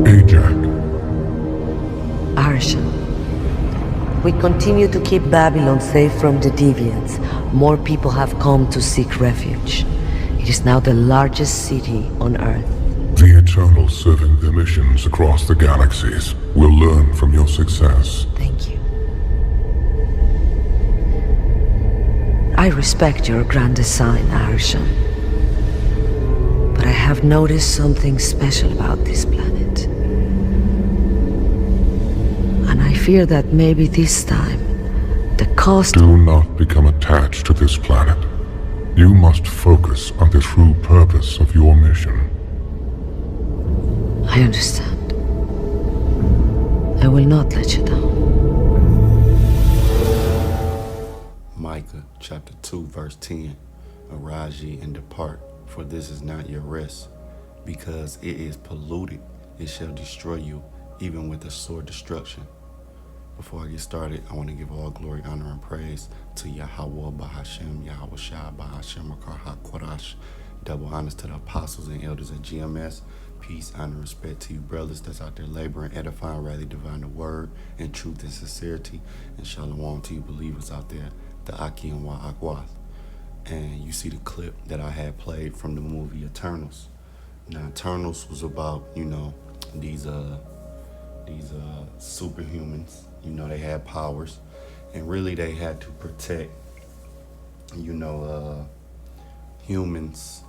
Ajak. Arshan. We continue to keep Babylon safe from the deviants. More people have come to seek refuge. It is now the largest city on Earth. The Eternals serving their missions across the galaxies will learn from your success. Thank you. I respect your grand design, Arshan. But I have noticed something special about this planet. And I fear that maybe this time, the cost... Do not become attached to this planet. You must focus on the true purpose of your mission. I understand. I will not let you down. Micah chapter 2 verse 10. Arise ye and depart, for this is not your rest, because it is polluted. It shall destroy you, even with a sore destruction. Before I get started, I want to give all glory, honor, and praise to Yahweh Bahashem, Yahweh Shai Bahashem, Rakar HaKodash. Double honors to the apostles and elders at GMS. Peace, honor, and respect to you brothers that's out there laboring, edifying, rather divine the word in truth and sincerity. And shalom to you believers out there, the Aki and Wa'akwath. And you see the clip that I had played from the movie Eternals. Now, Eternals was about, these superhumans. They had powers, and really they had to protect, humans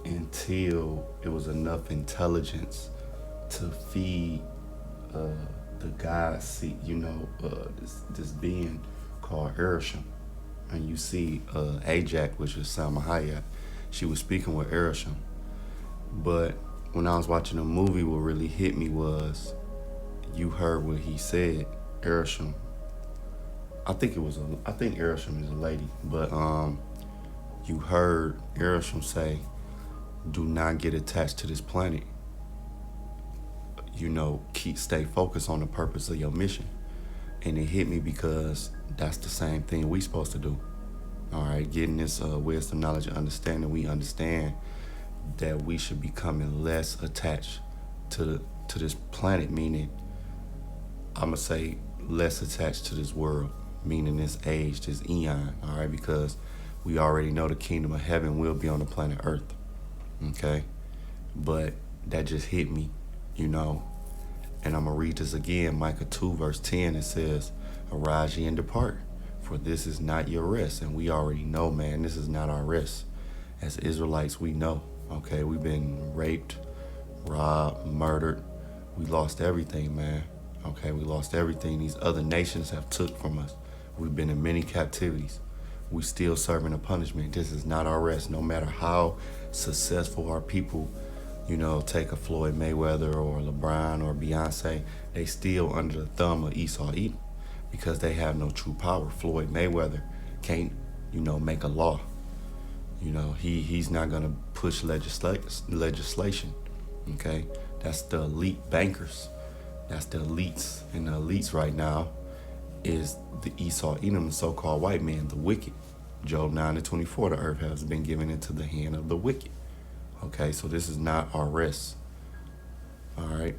until it was enough intelligence to feed the god seed, this being called Ereshkigal. And you see Ajak, which is Salma Hayek, she was speaking with Ereshkigal. But when I was watching the movie, what really hit me was, you heard what he said, Ereshkigal. I think Ereshkigal is a lady, but you heard Ereshkigal say, do not get attached to this planet. Stay focused on the purpose of your mission. And it hit me because that's the same thing we supposed to do. All right, getting this wisdom, knowledge, and understanding, we understand that we should be becoming less attached to this planet, meaning, I'm going to say less attached to this world, meaning this age, this eon, all right, because we already know the kingdom of heaven will be on the planet Earth, okay? But that just hit me, and I'm going to read this again, Micah 2, verse 10, it says, arise ye and depart, for this is not your rest. And we already know, man, this is not our rest. As Israelites, we know, okay? We've been raped, robbed, murdered. We lost everything, man. Okay, we lost everything these other nations have took from us. We've been in many captivities. We still serving a punishment. This is not our rest. No matter how successful our people, take a Floyd Mayweather or LeBron or Beyonce, they still under the thumb of Esau Edom because they have no true power. Floyd Mayweather can't, make a law. He's not gonna push legislation. Okay, that's the elite bankers. That's the elites, and the elites right now is the Esau Edom, the so-called white man, the wicked. Job 9:24, the earth has been given into the hand of the wicked. Okay, so this is not our rest. All right,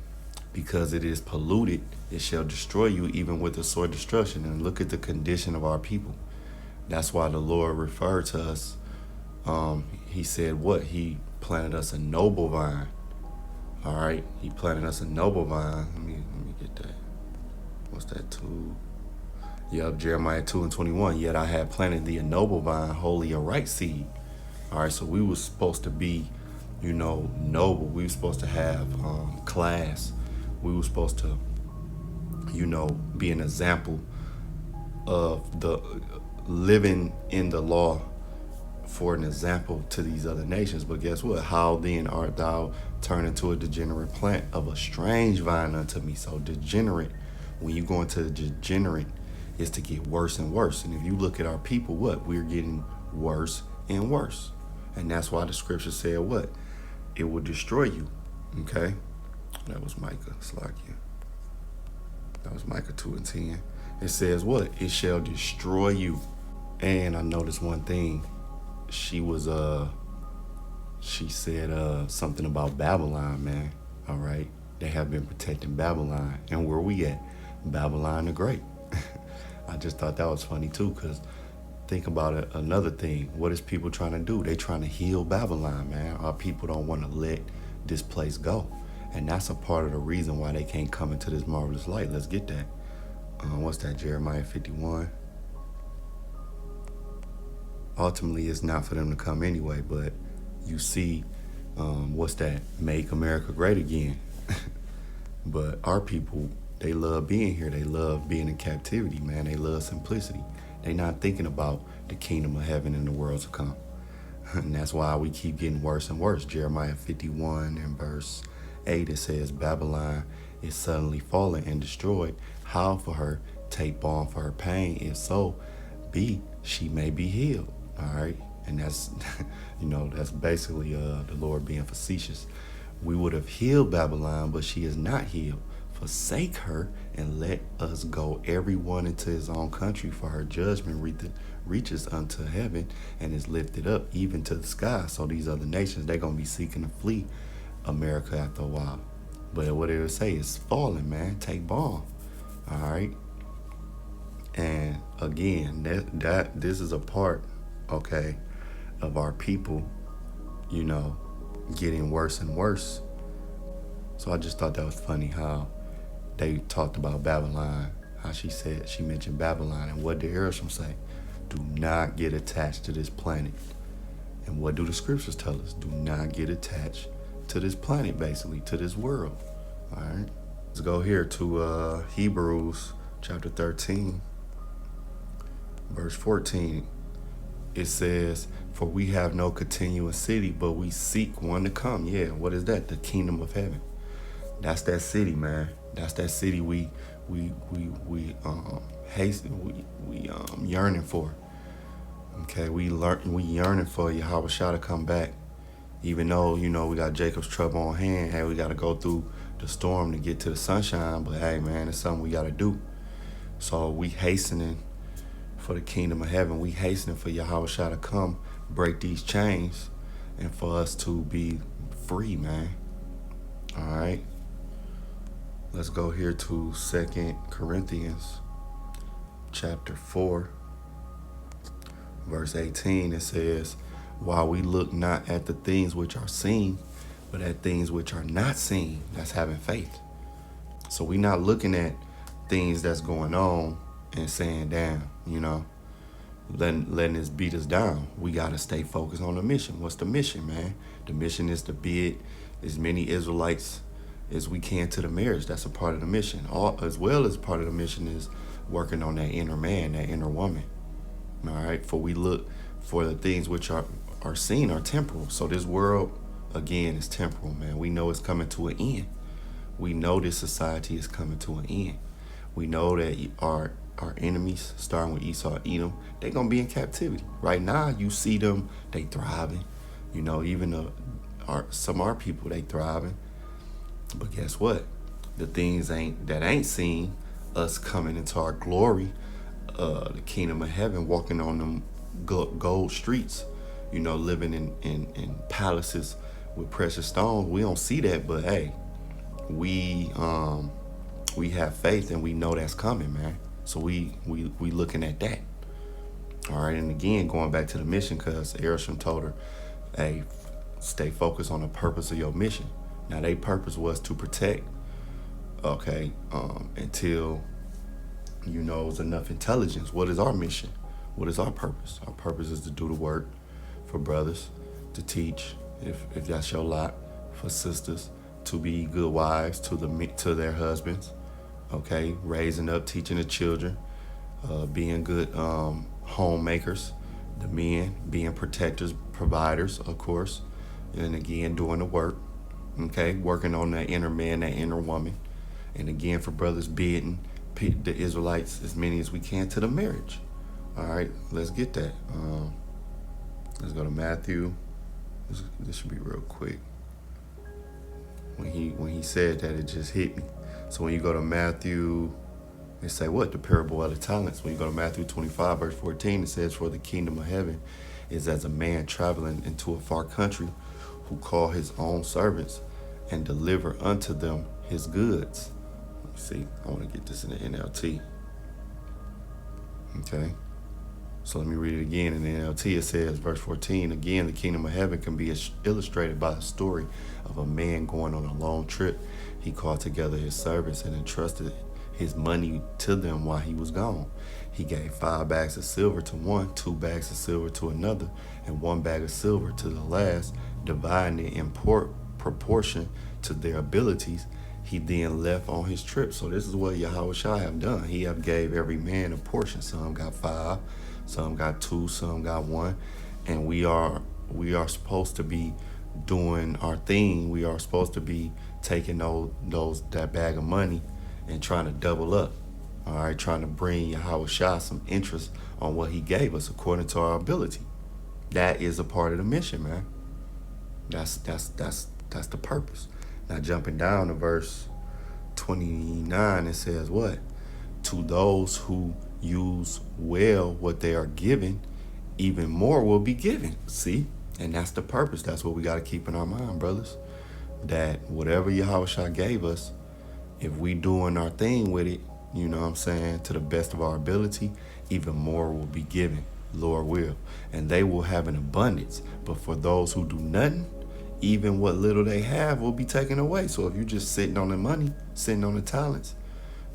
because it is polluted, it shall destroy you even with a sore destruction. And look at the condition of our people. That's why the Lord referred to us. He said what? He planted us a noble vine. All right, he planted us a noble vine. Let me get that. What's that? 2? Yep, Jeremiah 2:21. Yet I have planted thee a noble vine, wholly a right seed. All right, so we were supposed to be, noble. We were supposed to have class. We were supposed to, be an example of the living in the law for an example to these other nations. But guess what? How then art thou turned into a degenerate plant of a strange vine unto me? So degenerate, when you go into the degenerate, is to get worse and worse. And if you look at our people, what? We're getting worse and worse. And that's why the scripture said what? It will destroy you. Okay? That was Micah, Slakia. That was Micah 2:10. It says what? It shall destroy you. And I noticed one thing. She was she said something about Babylon, man. All right. They have been protecting Babylon. And where we at? Babylon the Great. I just thought that was funny too, because think about it, another thing. What is people trying to do? They trying to heal Babylon, man. Our people don't want to let this place go. And that's a part of the reason why they can't come into this marvelous light. Let's get that. What's that, Jeremiah 51? Ultimately, it's not for them to come anyway, but you see, what's that? Make America great again. But our people, they love being here. They love being in captivity, man. They love simplicity. They not thinking about the kingdom of heaven and the world to come. And that's why we keep getting worse and worse. Jeremiah 51 and verse 8, it says, Babylon is suddenly fallen and destroyed. How for her? Take balm for her pain. If so, be she may be healed. All right. And that's, that's basically the Lord being facetious. We would have healed Babylon, but she is not healed. Forsake her and let us go everyone into his own country, for her judgment reaches unto heaven and is lifted up even to the sky. So these other nations, they're going to be seeking to flee America after a while. But what it would say is falling, man. Take balm. All right. And again, this is a part, okay, of our people, getting worse and worse. So I just thought that was funny how they talked about Babylon, how she mentioned Babylon, and what did Harrison say? Do not get attached to this planet. And what do the scriptures tell us? Do not get attached to this planet, basically, to this world. All right. Let's go here to Hebrews chapter 13, verse 14. It says, for we have no continuous city, but we seek one to come. Yeah, what is that? The kingdom of heaven. That's that city, man. That's that city we yearning for. Okay, we yearning for Yahweh Shah to come back. Even though, we got Jacob's trouble on hand. Hey, we got to go through the storm to get to the sunshine. But hey, man, it's something we got to do. So we hastening for the kingdom of heaven. We hastening for Yahweh Shah to come, break these chains, and for us to be free, man. All right. Let's go here to 2 Corinthians chapter 4, verse 18. It says, while we look not at the things which are seen, but at things which are not seen. That's having faith. So we're not looking at things that's going on and saying, damn, letting this beat us down. We got to stay focused on the mission. What's the mission, man? The mission is to bid as many Israelites as we can to the marriage. That's a part of the mission. As well as part of the mission is working on that inner man, that inner woman. All right. For we look for the things which are seen are temporal. So this world, again, is temporal, man. We know it's coming to an end. We know this society is coming to an end. We know that our enemies, starting with Esau, Edom, they're going to be in captivity. Right now, you see them, they thriving. Even some of our people, they thriving. But guess what? The things that ain't seen, us coming into our glory, the kingdom of heaven, walking on them gold streets, living in palaces with precious stones. We don't see that, but hey, we have faith and we know that's coming, man. So we looking at that. All right, and again, going back to the mission, because Erisham told her, hey, stay focused on the purpose of your mission. Now, their purpose was to protect, okay, until, it's enough intelligence. What is our mission? What is our purpose? Our purpose is to do the work for brothers, to teach, if that's your lot, for sisters, to be good wives to their husbands, okay, raising up, teaching the children, being good homemakers, the men being protectors, providers, of course, and again, doing the work, okay, working on that inner man, that inner woman, and again, for brothers, bidding the Israelites as many as we can to the marriage. All right, let's get that. Let's go to Matthew. This should be real quick. When he said that, it just hit me. So when you go to Matthew, they say what? The parable of the talents. When you go to Matthew 25, verse 14, it says, for the kingdom of heaven is as a man traveling into a far country, who call his own servants and deliver unto them his goods. Let me see. I want to get this in the NLT. Okay. So let me read it again. In the NLT, it says, verse 14, again, the kingdom of heaven can be illustrated by the story of a man going on a long trip. He called together his servants and entrusted his money to them while he was gone. He gave 5 bags of silver to one, 2 bags of silver to another, and 1 bag of silver to the last, dividing it in proportion to their abilities. He then left on his trip. So this is what Yahushua have done. He have gave every man a portion. Some got 5, some got 2, some got 1. And we are supposed to be doing our thing. We are supposed to be taking that bag of money and trying to double up. All right, trying to bring Yahushua some interest on what he gave us according to our ability. That is a part of the mission, man. That's the purpose. Now jumping down to verse 29, it says what? To those who use well what they are given, even more will be given. See? And that's the purpose. That's what we got to keep in our mind, brothers. That whatever Yahushua gave us, if we doing our thing with it, you know what I'm saying, to the best of our ability, even more will be given, Lord will. And they will have an abundance. But for those who do nothing, even what little they have will be taken away. So if you're just sitting on the money, sitting on the talents,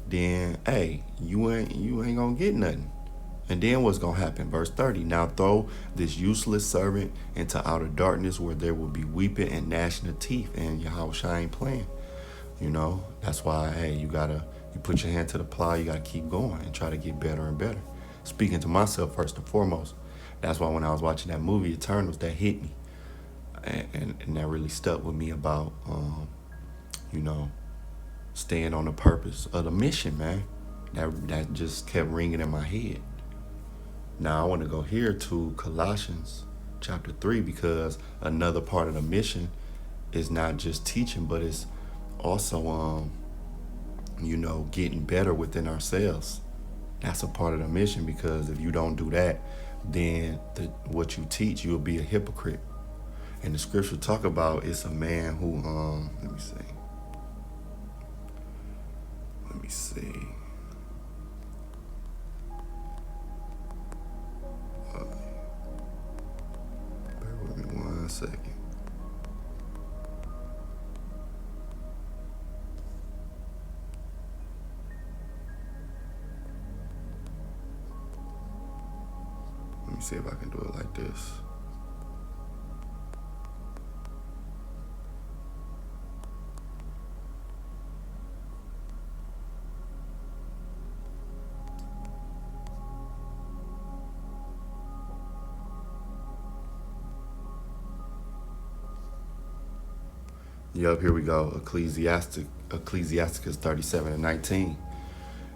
then, hey, you ain't gonna get nothing. And then what's gonna happen? Verse 30, now throw this useless servant into outer darkness where there will be weeping and gnashing of teeth. And Yahushua ain't playing. You know, that's why, hey, you put your hand to the plow, you gotta keep going and try to get better and better. Speaking to myself first and foremost. That's why when I was watching that movie, Eternals, that hit me. And that really stuck with me about, staying on the purpose of the mission, man. That just kept ringing in my head. Now I want to go here to Colossians chapter 3, because another part of the mission is not just teaching, but it's also, getting better within ourselves. That's a part of the mission, because if you don't do that, then what you teach, you'll be a hypocrite. And the scripture talk about it's a man who, let me see. Bear with me 1 second. Let me see if I can do it like this. Yup, here we go. Ecclesiasticus 37:19.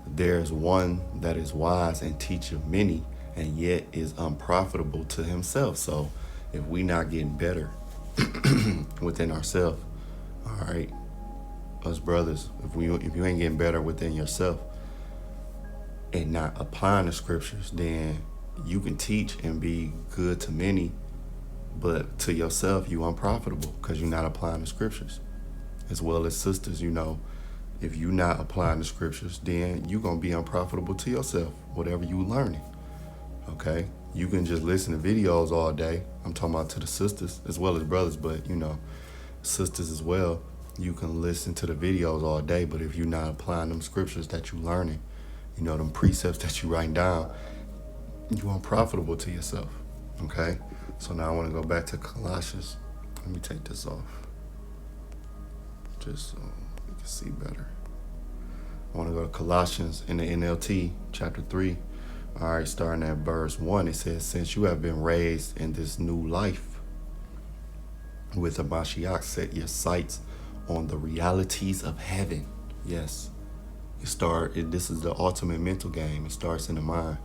There's one that is wise and teacheth many, and yet is unprofitable to himself. So if we not getting better within ourselves, all right, us brothers, if you ain't getting better within yourself and not applying the scriptures, then you can teach and be good to many, but to yourself, you unprofitable because you're not applying the scriptures. As well as sisters, if you're not applying the scriptures, then you're going to be unprofitable to yourself, whatever you learning. Okay? You can just listen to videos all day. I'm talking about to the sisters as well as brothers, but, sisters as well. You can listen to the videos all day, but if you're not applying them scriptures that you learning, them precepts that you writing down, you're unprofitable to yourself. Okay? So now I want to go back to Colossians. Let me take this off, just so you can see better. I want to go to Colossians in the NLT, chapter 3. All right, starting at verse 1, it says, since you have been raised in this new life with a Mashiach, set your sights on the realities of heaven. Yes, this is the ultimate mental game. It starts in the mind,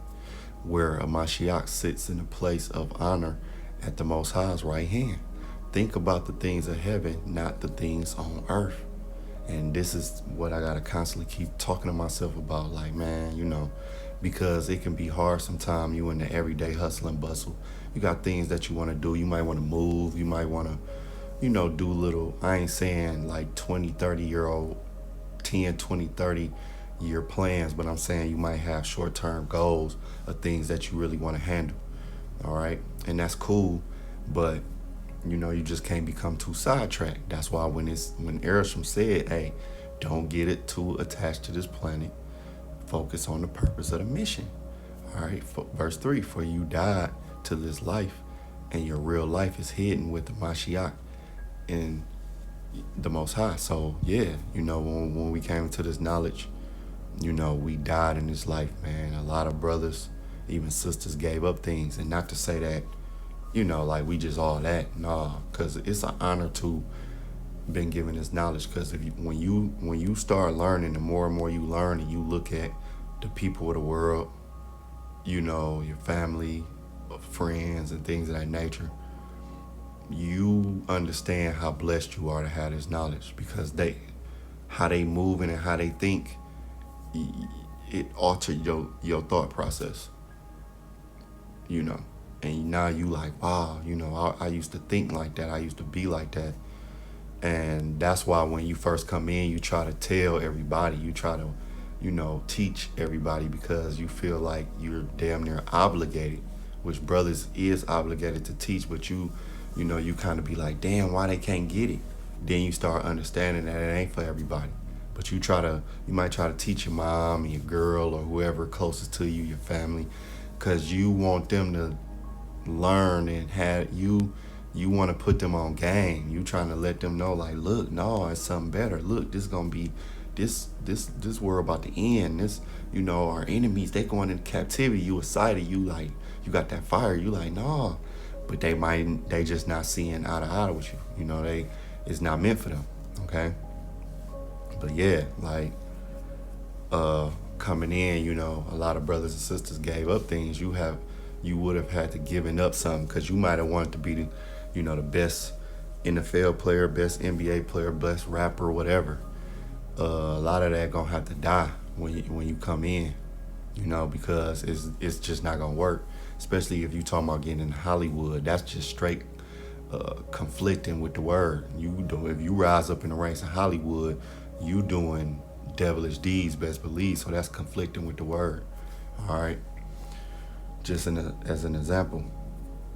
where a Mashiach sits in a place of honor at the Most High's right hand. Think about the things of heaven, not the things on earth. And this is what I gotta constantly keep talking to myself about. Like, man, because it can be hard sometimes. You in the everyday hustle and bustle. You got things that you want to do. You might want to move. You might want to do little, I ain't saying like 20, 30-year old, 10, 20, 30-year plans, but I'm saying you might have short-term goals of things that you really want to handle. All right. And that's cool. But, you just can't become too sidetracked. That's why when Erisham said, hey, don't get it too attached to this planet, focus on the purpose of the mission. All right. Verse 3, for you died to this life, and your real life is hidden with the Mashiach in the Most High. So, yeah, when we came into this knowledge, we died in this life, man. A lot of brothers, even sisters, gave up things. And not to say that, like we just all that. Nah, because it's an honor to been given this knowledge. Because when you start learning, the more and more you learn and you look at the people of the world, your family, friends, and things of that nature, you understand how blessed you are to have this knowledge, because how they move and how they think, it altered your thought process, and now you like, wow, I used to think like that, I used to be like that. And that's why when you first come in, you try to tell everybody, you try to teach everybody, because you feel like you're damn near obligated, which brothers is obligated to teach, but you kind of be like, damn, why they can't get it? Then you start understanding that it ain't for everybody. But you might try to teach your mom and your girl or whoever closest to you, your family, because you want them to learn and have you want to put them on game. You trying to let them know, like, look, no, it's something better. Look, this is gonna be this world about to end. This, our enemies, they going into captivity. You excited, you like, you got that fire. You like, no, but they just not seeing eye to eye with you. It's not meant for them. Okay. But yeah, like, coming in, a lot of brothers and sisters gave up things. You would have had to given up something, because you might have wanted to be the best NFL player, best NBA player, best rapper, whatever. A lot of that gonna have to die when you come in, because it's just not gonna work. Especially if you talking about getting in Hollywood, that's just straight conflicting with the word. If you rise up in the ranks of Hollywood, you doing devilish deeds, best believe. So that's conflicting with the word. All right. Just as an example.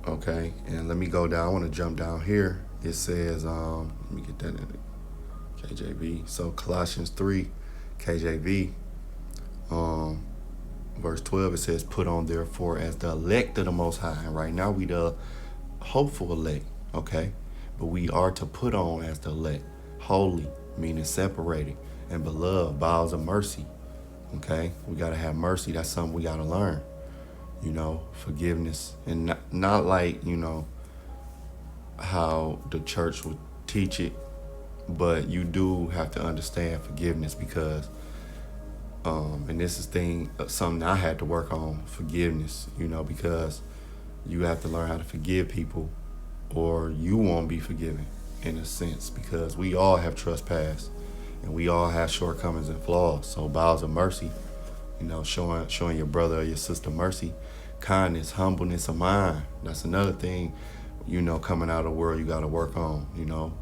Okay. And let me go down. I want to jump down here. It says, let me get that in the KJV. So Colossians 3, KJV, verse 12, it says, put on therefore as the elect of the Most High. And right now we the hopeful elect. Okay. But we are to put on as the elect, holy, meaning separated, and beloved, bowels of mercy. Okay, we gotta have mercy. That's something we gotta learn. Forgiveness, and not like how the church would teach it, but you do have to understand forgiveness, because and this is something I had to work on, forgiveness. Because you have to learn how to forgive people, or you won't be forgiven, in a sense, because we all have trespassed and we all have shortcomings and flaws. So bowels of mercy, showing your brother or your sister mercy, kindness, humbleness of mind. That's another thing, coming out of the world you got to work on,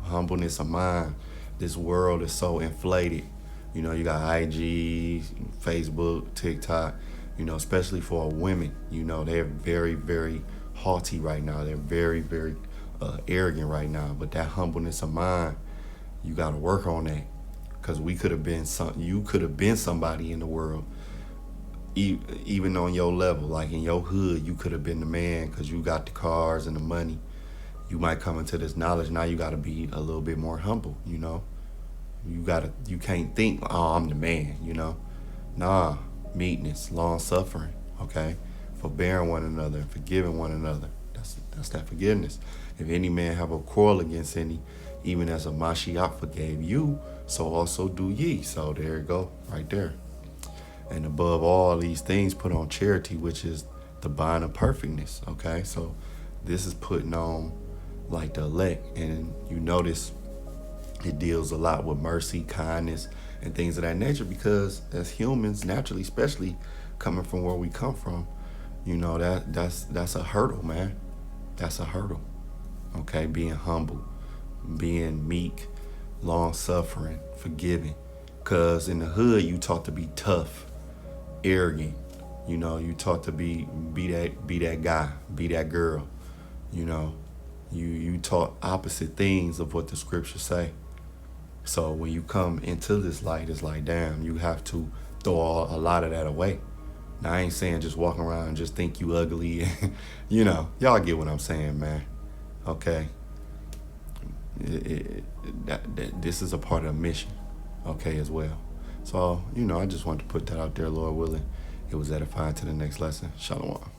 humbleness of mind. This world is so inflated. You got IG, Facebook, TikTok, especially for women, they're very, very haughty right now. They're very, very arrogant right now. But that humbleness of mind, you got to work on that, because you could have been somebody in the world, even on your level, like in your hood. You could have been the man, because you got the cars and the money. You might come into this knowledge, now you got to be a little bit more humble. You can't think, oh, I'm the man. Nah, meekness, long suffering. Okay, forbearing one another, forgiving one another. That's that forgiveness. If any man have a quarrel against any, even as a Mashiach forgave you, so also do ye. So there you go, right there. And above all these things, put on charity, which is the bond of perfectness. Okay, so this is putting on like the elect. And you notice it deals a lot with mercy, kindness, and things of that nature, because as humans, naturally, especially coming from where we come from, that's a hurdle, man. That's a hurdle. Okay, being humble, being meek, long-suffering, forgiving. Because in the hood, you taught to be tough, arrogant. You know, you taught to be that guy, be that girl. You know, you taught opposite things of what the scriptures say. So when you come into this light, it's like, damn, you have to throw a lot of that away. Now, I ain't saying just walk around and just think you ugly. You know, y'all get what I'm saying, man. Okay? This is a part of the mission, okay, as well. So, you know, I just wanted to put that out there, Lord willing. It was edifying to the next lesson. Shalom.